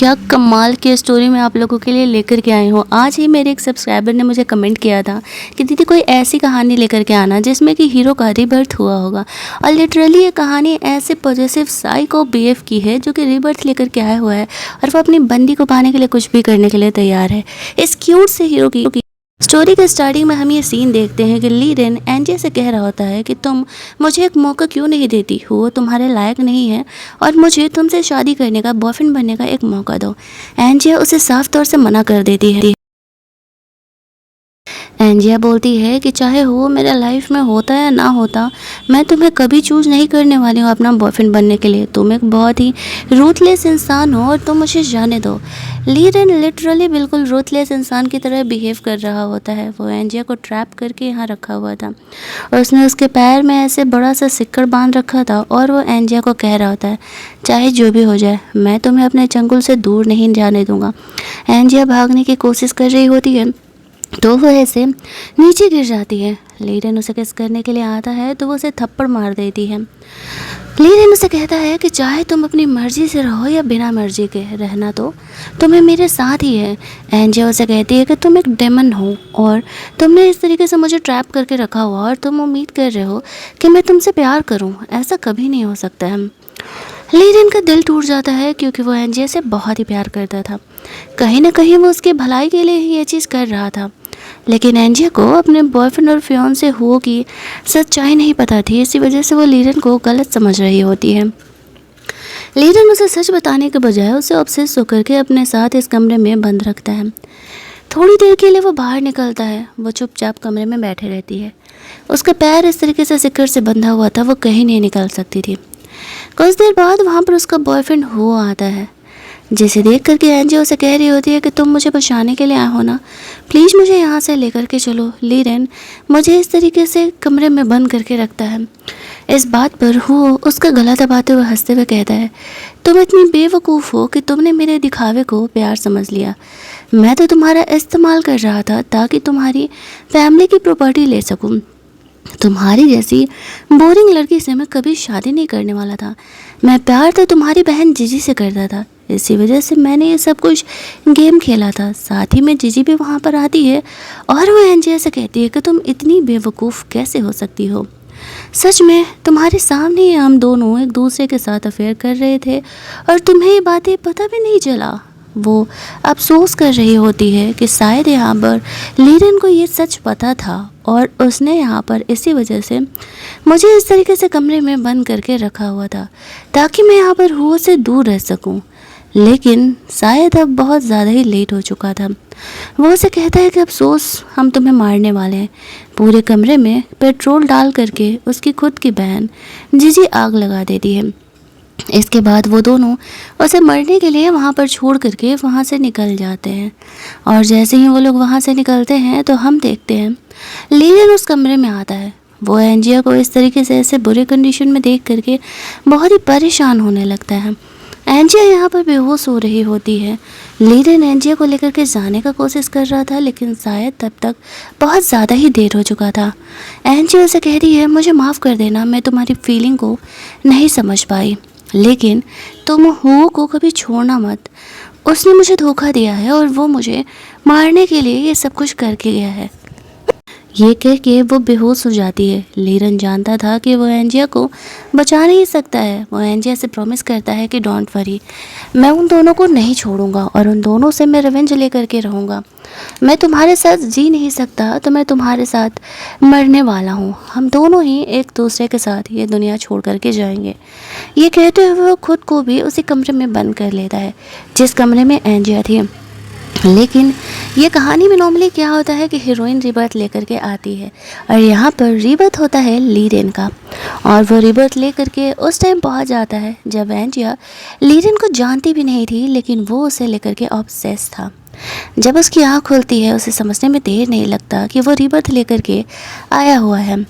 क्या कमाल की स्टोरी मैं आप लोगों के लिए लेकर के आई हूँ। आज ही मेरे एक सब्सक्राइबर ने मुझे कमेंट किया था कि दीदी कोई ऐसी कहानी लेकर के आना जिसमें कि हीरो का रीबर्थ हुआ होगा। और लिटरली ये कहानी ऐसे पॉजिटिव साइको बीएफ की है जो कि रीबर्थ लेकर के आया हुआ है और वो अपनी बंदी को पाने के लिए कुछ भी करने के लिए तैयार है। इस क्यूट से हीरो की स्टोरी के स्टार्टिंग में हम ये सीन देखते हैं कि ली रेन एंजे से कह रहा होता है कि तुम मुझे एक मौका क्यों नहीं देती, वो तुम्हारे लायक नहीं है और मुझे तुमसे शादी करने का, बॉयफ्रेंड बनने का एक मौका दो। एंजिया उसे साफ तौर से मना कर देती है। एंजिया बोलती है कि चाहे वो मेरे लाइफ में होता या ना होता, मैं तुम्हें कभी चूज नहीं करने वाली हूँ अपना बॉयफ्रेंड बनने के लिए। तुम एक बहुत ही रूथलेस इंसान हो और तुम मुझे जाने दो। लीरेन लिटरली बिल्कुल रूथलेस इंसान की तरह बिहेव कर रहा होता है। वो एंजिया को ट्रैप करके यहाँ रखा हुआ था और उसने उसके पैर में ऐसे बड़ा सा सिक्कड़ बांध रखा था और वो एंजिया को कह रहा होता है चाहे जो भी हो जाए मैं तुम्हें अपने चंगुल से दूर नहीं जाने दूंगा। एंजिया भागने की कोशिश कर रही होती है तो वो ऐसे नीचे गिर जाती है। लीरेन उसे किस करने के लिए आता है तो वो उसे थप्पड़ मार देती है। लीरेन उसे कहता है कि चाहे तुम अपनी मर्जी से रहो या बिना मर्जी के, रहना तो तुम्हें मेरे साथ ही है। एंजिया उसे कहती है कि तुम एक डेमन हो और तुमने इस तरीके से मुझे ट्रैप करके रखा हुआ और तुम उम्मीद कर रहे हो कि मैं तुमसे प्यार करूं, ऐसा कभी नहीं हो सकता है। लीरेन का दिल टूट जाता है क्योंकि वो एंजिया से बहुत ही प्यार करता था। कहीं ना कहीं वो उसके भलाई के लिए ही ये चीज़ कर रहा था, लेकिन एंजिया को अपने बॉयफ्रेंड और फियोंसे हुओ की सच्चाई नहीं पता थी। इसी वजह से वो लीरेन को गलत समझ रही होती है। लीरेन उसे सच बताने के बजाय उसे ऑब्सेस होकर के अपने साथ इस कमरे में बंद रखता है। थोड़ी देर के लिए वो बाहर निकलता है। वो चुपचाप कमरे में बैठे रहती है। उसका पैर इस तरीके से सिक्कड़ से बंधा हुआ था, वो कहीं नहीं निकल सकती थी। कुछ देर बाद वहाँ पर उसका बॉयफ्रेंड हुओ आता है, जिसे देख करके एंजिया उसे कह रही होती है कि तुम मुझे बचाने के लिए आए हो ना, प्लीज़ मुझे यहाँ से लेकर के चलो। लीरेन मुझे इस तरीके से कमरे में बंद करके रखता है। इस बात पर हुओ उसका गला दबाते हुए हंसते हुए कहता है तुम इतनी बेवकूफ़ हो कि तुमने मेरे दिखावे को प्यार समझ लिया। मैं तो तुम्हारा इस्तेमाल कर रहा था ताकि तुम्हारी फैमिली की प्रॉपर्टी ले सकूँ। तुम्हारी जैसी बोरिंग लड़की से मैं कभी शादी नहीं करने वाला था। मैं प्यार तो तुम्हारी बहन जीजी से करता था, इसी वजह से मैंने ये सब कुछ गेम खेला था। साथ ही में जीजी भी वहाँ पर आती है और वो एंजिया से कहती है कि तुम इतनी बेवकूफ़ कैसे हो सकती हो। सच में तुम्हारे सामने ही हम दोनों एक दूसरे के साथ अफेयर कर रहे थे और तुम्हें ये बातें पता भी नहीं चला। वो अफसोस कर रही होती है कि शायद यहाँ पर लीरेन को ये सच पता था और उसने यहाँ पर इसी वजह से मुझे इस तरीके से कमरे में बंद करके रखा हुआ था ताकि मैं यहाँ पर हुओ से दूर रह सकूँ। लेकिन शायद अब बहुत ज़्यादा ही लेट हो चुका था। वो उसे कहता है कि अफसोस, हम तुम्हें मारने वाले हैं। पूरे कमरे में पेट्रोल डाल करके उसकी खुद की बहन जीजी आग लगा देती है। इसके बाद वो दोनों उसे मरने के लिए वहाँ पर छोड़ करके वहाँ से निकल जाते हैं और जैसे ही वो लोग वहाँ से निकलते हैं तो हम देखते हैं लीरेन उस कमरे में आता है। वो एंजिया को इस तरीके से ऐसे बुरे कंडीशन में देख करके बहुत ही परेशान होने लगता है। एंजिया यहाँ पर बेहोश हो रही होती है। लीरेन एंजिया को लेकर के जाने का कोशिश कर रहा था, लेकिन शायद तब तक बहुत ज़्यादा ही देर हो चुका था। एंजिया उसे कह रही है मुझे माफ़ कर देना, मैं तुम्हारी फीलिंग को नहीं समझ पाई, लेकिन तुम हुओ को कभी छोड़ना मत। उसने मुझे धोखा दिया है और वो मुझे मारने के लिए ये सब कुछ करके गया है। ये कह के वो बेहोश हो जाती है। लीरेन जानता था कि वो एंजिया को बचा नहीं सकता है। वो एंजिया से प्रॉमिस करता है कि डोंट वरी, मैं उन दोनों को नहीं छोड़ूंगा और उन दोनों से मैं रिवेंज लेकर के रहूँगा। मैं तुम्हारे साथ जी नहीं सकता तो मैं तुम्हारे साथ मरने वाला हूँ। हम दोनों ही एक दूसरे के साथ ये दुनिया छोड़ करके जाएंगे। ये कहते हुए वो खुद को भी उसी कमरे में बंद कर लेता है जिस कमरे में एंजिया थी। लेकिन ये कहानी में नॉर्मली क्या होता है कि हीरोइन रिबर्थ लेकर के आती है और यहाँ पर रिबर्थ होता है लीरेन का और वो रिबर्थ लेकर के उस टाइम पहुँच जाता है जब एंजिया लीरेन को जानती भी नहीं थी, लेकिन वो उसे लेकर के ऑब्सेस था। जब उसकी आँख खुलती है उसे समझने में देर नहीं लगता कि वो रिबर्थ लेकर के आया हुआ है।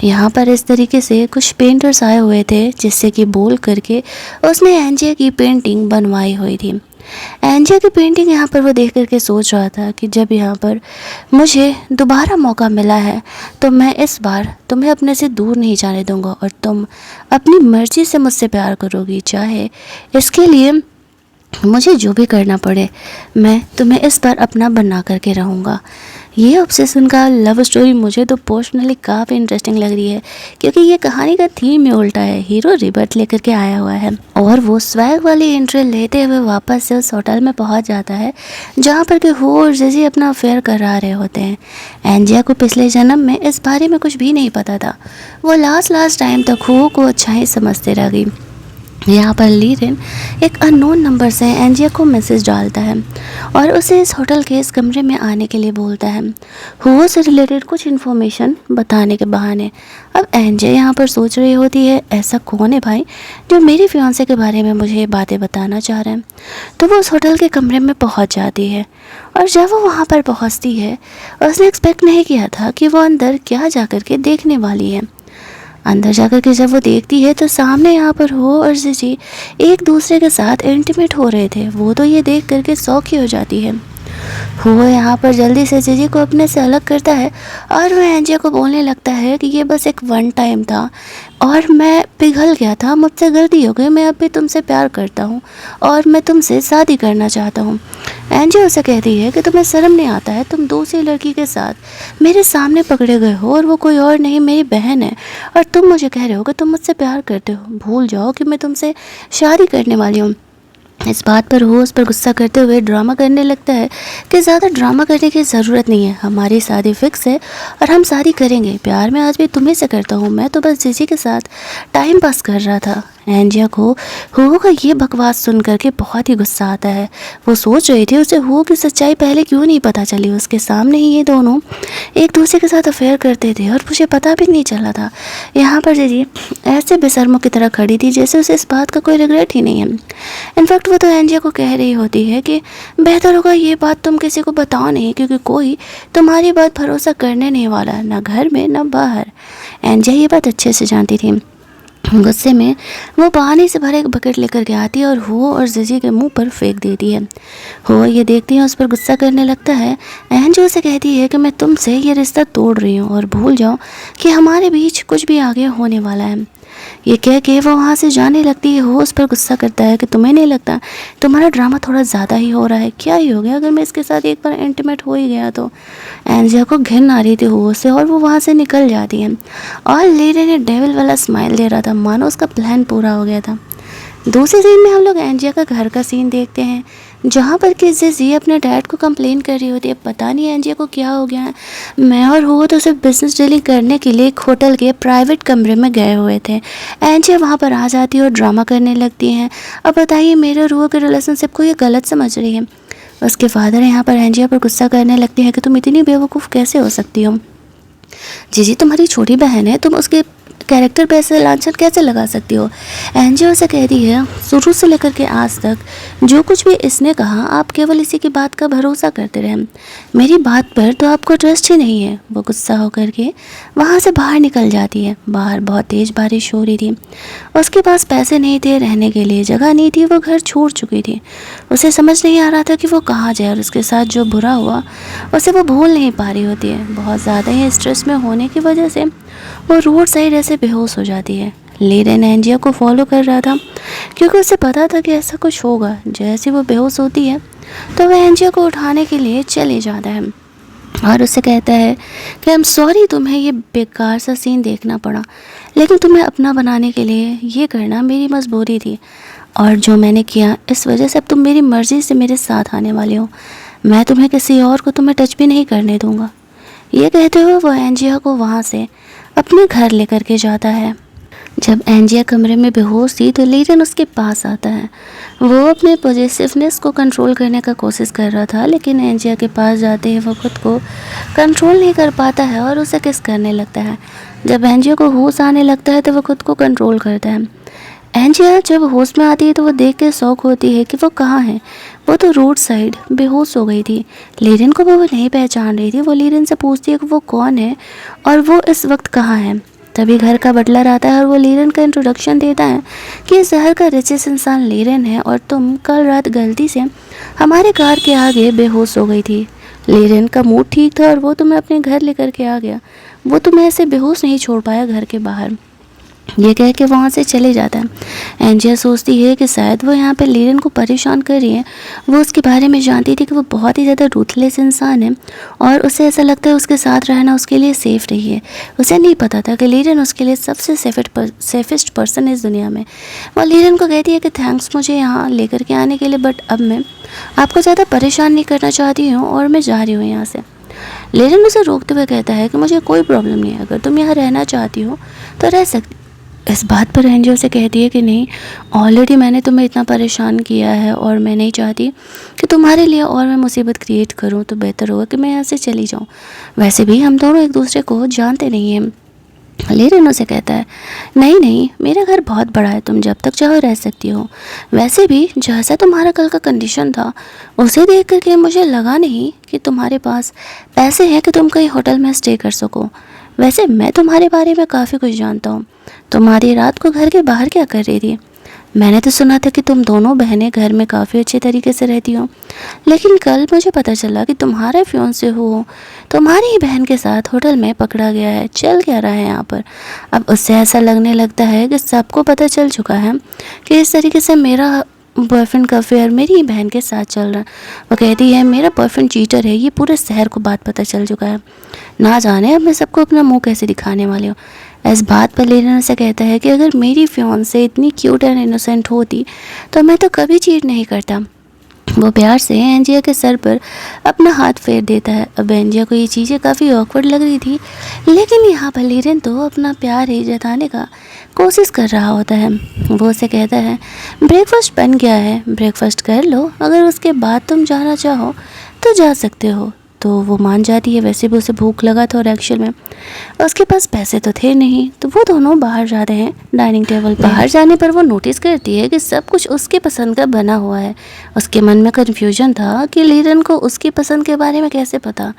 यहाँ पर इस तरीके से कुछ पेंटर्स आए हुए थे जिससे कि बोल करके उसने एंजिया की पेंटिंग बनवाई हुई थी। एंजिया की पेंटिंग यहाँ पर वो देख करके सोच रहा था कि जब यहाँ पर मुझे दोबारा मौका मिला है तो मैं इस बार तुम्हें अपने से दूर नहीं जाने दूंगा और तुम अपनी मर्ज़ी से मुझसे प्यार करोगी, चाहे इसके लिए मुझे जो भी करना पड़े मैं तुम्हें इस बार अपना बना करके रहूँगा। ये ऑब्सेशन का लव स्टोरी मुझे तो पर्सनली काफ़ी इंटरेस्टिंग लग रही है, क्योंकि ये कहानी का थीम ही उल्टा है। हीरो रिबर्थ लेकर के आया हुआ है और वो स्वैग वाली एंट्री लेते हुए वापस से उस होटल में पहुंच जाता है जहां पर कि हो और जिजी अपना अफेयर करा रहे होते हैं। एंजिया को पिछले जन्म में इस बारे में कुछ भी नहीं पता था। वो लास्ट टाइम तक हो को अच्छा ही समझते रह गई। यहाँ पर लीरेन एक अननोन नंबर से एंजिया को मैसेज डालता है और उसे इस होटल के इस कमरे में आने के लिए बोलता है, हुओ से रिलेटेड कुछ इन्फॉर्मेशन बताने के बहाने। अब एंजिया यहाँ पर सोच रही होती है, ऐसा कौन है भाई जो मेरी फियांसे के बारे में मुझे बातें बताना चाह रहा है। तो वो उस होटल के कमरे में पहुँच जाती है और जब वो वहाँ पर पहुँचती है उसने एक्सपेक्ट नहीं किया था कि वो अंदर क्या जा कर के देखने वाली है। अंदर जाकर के जब वो देखती है तो सामने यहाँ पर हो और जिजी एक दूसरे के साथ इंटीमेट हो रहे थे। वो तो ये देख करके शौक ही हो जाती है। हो यहाँ पर जल्दी से जिजी को अपने से अलग करता है और वह एंजिया को बोलने लगता है कि ये बस एक वन टाइम था और मैं पिघल गया था, मुझसे गलती हो गई, मैं अब भी तुमसे प्यार करता हूँ और मैं तुमसे शादी करना चाहता हूँ। एंजिया उसे कहती है कि तुम्हें शर्म नहीं आता है, तुम दूसरी लड़की के साथ मेरे सामने पकड़े गए हो और वो कोई और नहीं मेरी बहन है, और तुम मुझे कह रहे हो कि तुम मुझसे प्यार करते हो। भूल जाओ कि मैं तुमसे शादी करने वाली हूँ। इस बात पर वो उस पर गुस्सा करते हुए ड्रामा करने लगता है कि ज़्यादा ड्रामा करने की ज़रूरत नहीं है, हमारी शादी फिक्स है और हम शादी करेंगे। प्यार में आज भी तुम्हें से करता हूँ, मैं तो बस जीजी के साथ टाइम पास कर रहा था। एंजिया को हुओ का ये बकवास सुन करके बहुत ही गुस्सा आता है। वो सोच रही थी उसे हुओ की सच्चाई पहले क्यों नहीं पता चली। उसके सामने ही ये दोनों एक दूसरे के साथ अफेयर करते थे और मुझे पता भी नहीं चला था। यहाँ पर जीजी ऐसे बेशर्मों की तरह खड़ी थी जैसे उसे इस बात का कोई रिग्रेट ही नहीं है। इनफैक्ट वो तो एंजिया को कह रही होती है कि बेहतर होगा ये बात तुम किसी को बताओ नहीं, क्योंकि कोई तुम्हारी बात भरोसा करने नहीं वाला, ना घर में ना बाहर। एंजिया ये बात अच्छे से जानती थी। गुस्से में वो पानी से भरे एक बकेट लेकर के आती है और हो और जिजी के मुंह पर फेंक देती है। हो ये देखती है, उस पर गुस्सा करने लगता है। एंजिया उसे कहती है कि मैं तुमसे ये रिश्ता तोड़ रही हूँ और भूल जाओ कि हमारे बीच कुछ भी आगे होने वाला है। ये कह के वो वहाँ से जाने लगती है। हो उस पर गुस्सा करता है कि तुम्हें नहीं लगता तुम्हारा ड्रामा थोड़ा ज़्यादा ही हो रहा है? क्या ही हो गया अगर मैं इसके साथ एक बार इंटीमेट हो ही गया तो। एंजिया को घिन आ रही थी हो से और वो वहाँ से निकल जाती है और लेरे ने डेविल वाला स्माइल दे रहा था, मानो उसका प्लान पूरा हो गया था। दूसरी सीन में हम लोग एंजिया का घर का सीन देखते हैं जहाँ पर कि जिजी अपने डैड को कंप्लेन कर रही होती है, पता नहीं एंजिया को क्या हो गया है। मैं और हो तो सिर्फ बिजनेस डीलिंग करने के लिए एक होटल के प्राइवेट कमरे में गए हुए थे। एंजिया वहाँ पर आ जाती है और ड्रामा करने लगती हैं। अब बताइए मेरे और हो के रिलेशनशिप को ये गलत समझ रही है। उसके फादर यहाँ पर एंजिया पर गुस्सा करने लगती है कि तुम इतनी बेवकूफ़ कैसे हो सकती हो। जीजी तुम्हारी छोटी बहन है, तुम उसके कैरेक्टर पे ऐसे लांछन कैसे लगा सकती हो। एंजिया उसे कहती है शुरू से लेकर के आज तक जो कुछ भी इसने कहा आप केवल इसी की बात का भरोसा करते रहे, मेरी बात पर तो आपको ट्रस्ट ही नहीं है। वो गुस्सा होकर के वहाँ से बाहर निकल जाती है। बाहर बहुत तेज़ बारिश हो रही थी, उसके पास पैसे नहीं थे, रहने के लिए जगह नहीं थी, वो घर छोड़ चुकी थी। उसे समझ नहीं आ रहा था कि वो कहाँ जाए और उसके साथ जो बुरा हुआ उसे वो भूल नहीं पा रही होती है। बहुत ज़्यादा ही स्ट्रेस में होने की वजह से वो रोड साइड ऐसे बेहोश हो जाती है। लेरेन एंजिया को फॉलो कर रहा था क्योंकि उसे पता था कि ऐसा कुछ होगा। जैसे वो बेहोश होती है तो वह एंजिया को उठाने के लिए चले जाता है और उससे कहता है कि आई एम सॉरी तुम्हें ये बेकार सा सीन देखना पड़ा, लेकिन तुम्हें अपना बनाने के लिए ये करना मेरी मजबूरी थी और जो मैंने किया इस वजह से अब तुम मेरी मर्ज़ी से मेरे साथ आने वाले हो। मैं तुम्हें किसी और को तुम्हें टच भी नहीं करने दूँगा। ये कहते हुए वो एंजिया को वहाँ से अपने घर लेकर के जाता है। जब एंजिया कमरे में बेहोश थी तो लेरेन उसके पास आता है। वो अपने पॉजिटिवनेस को कंट्रोल करने का कोशिश कर रहा था, लेकिन एंजिया के पास जाते ही वो खुद को कंट्रोल नहीं कर पाता है और उसे किस करने लगता है। जब एंजिया को होश आने लगता है तो वो खुद को कंट्रोल करता है। एंजिया जब होश में आती है तो वो देख के शौक होती है कि वो कहाँ है। वो तो रोड साइड बेहोश हो गई थी। लेरेन को वो नहीं पहचान रही थी। वो लेरेन से पूछती है कि वो कौन है और वो इस वक्त कहाँ है। तभी घर का बटलर आता है और वो लेरेन का इंट्रोडक्शन देता है कि इस शहर का रिचेस्ट इंसान लेरेन है और तुम कल रात गलती से हमारे कार के आगे बेहोश हो गई थी। लेरेन का मूड ठीक था और वो तुम्हें अपने घर लेकर के आ गया। वो तुम्हें ऐसे बेहोश नहीं छोड़ पाया घर के बाहर। ये कह के वहाँ से चले जाता है। एंजिया सोचती है कि शायद वो यहाँ पे लीरन को परेशान कर रही है। वो उसके बारे में जानती थी कि वो बहुत ही ज़्यादा रूथलेस इंसान है और उसे ऐसा लगता है उसके साथ रहना उसके लिए सेफ़ नहीं है। उसे नहीं पता था कि लीरन उसके लिए सबसे सेफेस्ट पर्सन है इस दुनिया में। वो लीरन को कहती है कि थैंक्स मुझे यहाँ लेकर के आने के लिए, बट अब मैं आपको ज़्यादा परेशान नहीं करना चाहती हूँ और मैं जा रही हूँ यहाँ से। लीरन उसे रोकते हुए कहता है कि मुझे कोई प्रॉब्लम नहीं है, अगर तुम यहाँ रहना चाहती हो तो रह सकती। इस बात पर एंजियो से कहती है कि नहीं, ऑलरेडी मैंने तुम्हें इतना परेशान किया है और मैं नहीं चाहती कि तुम्हारे लिए और मैं मुसीबत क्रिएट करूं, तो बेहतर होगा कि मैं यहाँ से चली जाऊं। वैसे भी हम दोनों एक दूसरे को जानते नहीं हैं। लेकिन उसे कहता है नहीं नहीं, मेरा घर बहुत बड़ा है, तुम जब तक चाहो रह सकती हो। वैसे भी जैसा तुम्हारा कल का कंडीशन था उसे देख करके मुझे लगा नहीं कि तुम्हारे पास पैसे हैं कि तुम कहीं होटल में स्टे कर सको। वैसे मैं तुम्हारे बारे में काफ़ी कुछ जानता हूँ। तुम्हारी रात को घर के बाहर क्या कर रही थी? मैंने तो सुना था कि तुम दोनों बहनें घर में काफ़ी अच्छे तरीके से रहती हो, लेकिन कल मुझे पता चला कि तुम्हारे फियांसे हो तुम्हारी ही बहन के साथ होटल में पकड़ा गया है। चल क्या रहा है यहाँ पर? अब उससे ऐसा लगने लगता है कि सबको पता चल चुका है कि इस तरीके से मेरा बॉयफ्रेंड का अफेयर मेरी ही बहन के साथ चल रहा है। वो कहती है मेरा बॉयफ्रेंड चीटर है, ये पूरे शहर को बात पता चल चुका है। ना जाने अब मैं सबको अपना मुंह कैसे दिखाने वाली हूँ। इस बात पर लेना से कहता है कि अगर मेरी फियांसे इतनी क्यूट एंड इनोसेंट होती तो मैं तो कभी चीट नहीं करता। वो प्यार से एंजिया के सर पर अपना हाथ फेर देता है। अब एंजिया को ये चीज़ें काफ़ी ऑकवर्ड लग रही थी, लेकिन यहाँ पर लीरन तो अपना प्यार ही जताने का कोशिश कर रहा होता है। वो उसे कहता है ब्रेकफास्ट बन गया है, ब्रेकफास्ट कर लो, अगर उसके बाद तुम जाना चाहो तो जा सकते हो। तो वो मान जाती है। वैसे भी उसे भूख लगा था और एक्चुअल में उसके पास पैसे तो थे नहीं, तो वो दोनों बाहर जाते हैं डाइनिंग टेबल पर। बाहर जाने पर वो नोटिस करती है कि सब कुछ उसके पसंद का बना हुआ है। उसके मन में कन्फ्यूजन था कि लीरन को उसकी पसंद के बारे में कैसे पता।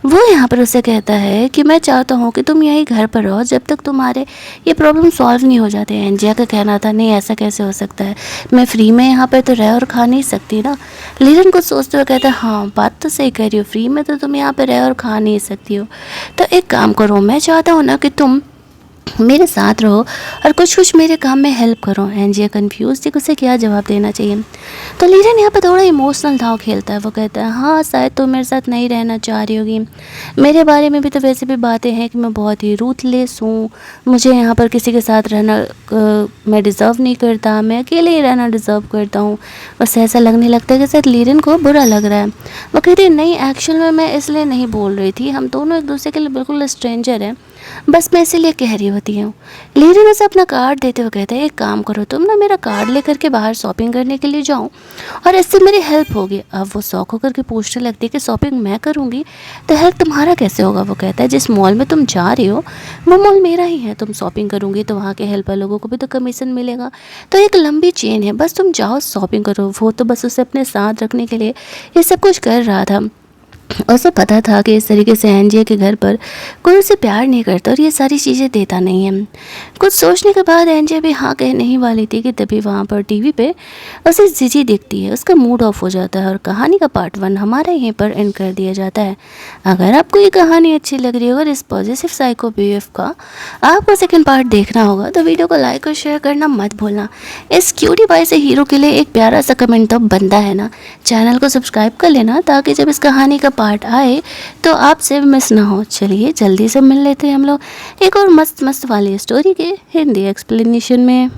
वो यहाँ पर उसे कहता है कि मैं चाहता हूँ कि तुम यहीं घर पर रहो जब तक तुम्हारे ये प्रॉब्लम सॉल्व नहीं हो जाते। एंजिया का कहना था नहीं ऐसा कैसे हो सकता है, मैं फ्री में यहाँ पर तो रह और खा नहीं सकती ना। लीरन कुछ सोचते हुए कहता है हाँ बात तो सही कह रही हो, फ्री में तो तुम यहाँ पर रह और खा नहीं सकती हो। तो एक काम करो, मैं चाहता हूँ ना कि तुम मेरे साथ रहो और कुछ कुछ मेरे काम में हेल्प करो। एंजिया कंफ्यूज थी कि उसे क्या जवाब देना चाहिए। तो लीरन यहाँ पर थोड़ा इमोशनल दाव खेलता है। वो कहता है हाँ शायद तुम मेरे साथ नहीं रहना चाह रही होगी, मेरे बारे में भी तो वैसे भी बातें हैं कि मैं बहुत ही रूथलेस हूँ, मुझे यहाँ पर किसी के साथ रहना मैं डिज़र्व नहीं करता, मैं अकेले ही रहना डिज़र्व करता हूँ। बस ऐसा लगने लगता है कि शायद लीरन को बुरा लग रहा है। वो कहती है नहीं एक्चुअल में मैं इसलिए नहीं बोल रही थी, हम दोनों एक दूसरे के लिए बिल्कुल स्ट्रेंजर हैं, बस मैं इसीलिए कह रही होती हूँ। लीरन उसे अपना कार्ड देते हुए कहते हैं एक काम करो, तुम ना मेरा कार्ड लेकर के बाहर शॉपिंग करने के लिए जाओ और इससे मेरी हेल्प होगी। अब वो शौक होकर के पूछने लगती है कि शॉपिंग मैं करूँगी तो हेल्प तुम्हारा कैसे होगा। वो कहता है जिस मॉल में तुम जा रही हो वो मॉल मेरा ही है, तुम शॉपिंग करूँगी तो वहाँ के हेल्पर लोगों को भी तो कमीशन मिलेगा, तो एक लंबी चेन है, बस तुम जाओ शॉपिंग करो। वो तो बस उसे अपने साथ रखने के लिए ये सब कुछ कर रहा था। उसे पता था कि इस तरीके से एंजिया के घर पर कोई उसे प्यार नहीं करता और ये सारी चीज़ें देता नहीं है। कुछ सोचने के बाद एंजिया भी हाँ कहने ही वाली थी कि तभी वहाँ पर टीवी पे उसे जीजी दिखती है। उसका मूड ऑफ हो जाता है और कहानी का पार्ट 1 हमारे यहीं पर एंड कर दिया जाता है। अगर आपको ये कहानी अच्छी लग रही है और इस पॉजिटिव साइको बीएफ का आपको सेकेंड पार्ट देखना होगा तो वीडियो को लाइक और शेयर करना मत भूलना। इस क्यूटी बॉय से हीरो के लिए एक प्यारा सा कमेंट तो बनता है ना। चैनल को सब्सक्राइब कर लेना ताकि जब इस कहानी का पार्ट आए तो आपसे मिस ना हो। चलिए जल्दी से मिल लेते हैं हम लोग एक और मस्त मस्त वाली स्टोरी के हिंदी एक्सप्लेनेशन में।